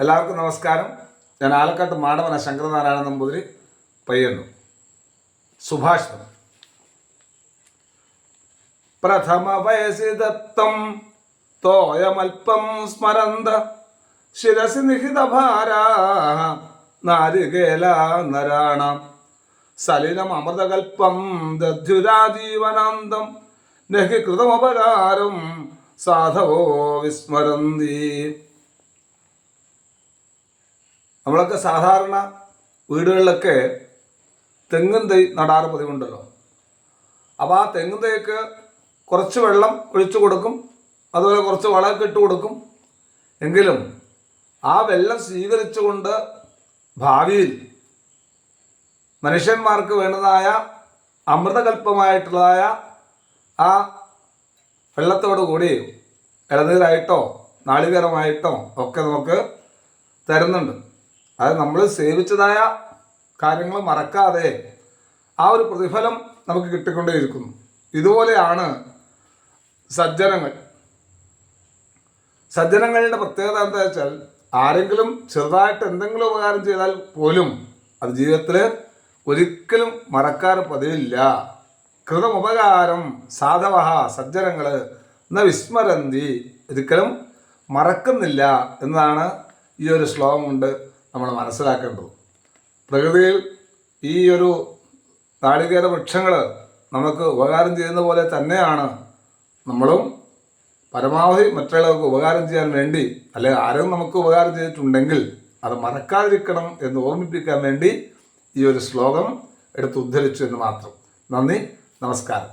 എല്ലാവർക്കും നമസ്കാരം. ഞാൻ ആലക്കാട്ട് മാടവന ശങ്കരനാരായണ നമ്പൂതിരി പയ്യന്നൂർ. സുഭാഷിതം. പ്രഥമ വയസി ദത്തം തോയമൽപ്പം സ്മരന്ത ശിരസി നിഹിത ഭാരാ നാരികേല നരാണാം സലിലം അമൃതകൽപ്പം ദധ്യുരാജീവനാന്തം നഹി കൃതമുപകാരം സാധവോ വിസ്മരന്തി. നമ്മളൊക്കെ സാധാരണ വീടുകളിലൊക്കെ തെങ്ങും തൈ നടാറ് പതിവുണ്ടല്ലോ. അപ്പോൾ ആ തെങ്ങും തൈക്ക് കുറച്ച് വെള്ളം ഒഴിച്ചു കൊടുക്കും, അതുപോലെ കുറച്ച് വളമൊക്കെ ഇട്ട് കൊടുക്കും. എങ്കിലും ആ വെള്ളം സ്വീകരിച്ചുകൊണ്ട് ഭാവിയിൽ മനുഷ്യന്മാർക്ക് വേണ്ടതായ അമൃതകൽപ്പമായിട്ടുള്ളതായ ആ വെള്ളത്തോടു കൂടി ഇളനീരായിട്ടോ നാളികേരമായിട്ടോ ഒക്കെ നമുക്ക് തരുന്നുണ്ട്. അത് നമ്മൾ സേവിച്ചതായ കാര്യങ്ങൾ മറക്കാതെ ആ ഒരു പ്രതിഫലം നമുക്ക് കിട്ടിക്കൊണ്ടേയിരിക്കുന്നു. ഇതുപോലെയാണ് സജ്ജനങ്ങളുടെ പ്രത്യേകത എന്താ വെച്ചാൽ, ആരെങ്കിലും ചെറുതായിട്ട് എന്തെങ്കിലും ഉപകാരം ചെയ്താൽ പോലും അത് ജീവിതത്തിൽ ഒരിക്കലും മറക്കാൻ പതിവില്ല. കൃതമുപകാരം സാധവ സജ്ജനങ്ങൾ എന്ന വിസ്മരന്തി, ഒരിക്കലും മറക്കുന്നില്ല എന്നതാണ് ഈ ഒരു ശ്ലോകം കൊണ്ട് നമ്മൾ മനസ്സിലാക്കേണ്ടത്. പ്രകൃതിയിൽ ഈ ഒരു നാളികേര വൃക്ഷങ്ങൾ നമുക്ക് ഉപകാരം ചെയ്യുന്ന പോലെ തന്നെയാണ് നമ്മളും പരമാവധി മറ്റുള്ളവർക്ക് ഉപകാരം ചെയ്യാൻ വേണ്ടി, അല്ലെങ്കിൽ ആരും നമുക്ക് ഉപകാരം ചെയ്തിട്ടുണ്ടെങ്കിൽ അത് മറക്കാതിരിക്കണം എന്ന് ഓർമ്മിപ്പിക്കാൻ വേണ്ടി ഈ ഒരു ശ്ലോകം എടുത്ത് ഉദ്ധരിച്ചു എന്ന് മാത്രം. നന്ദി, നമസ്കാരം.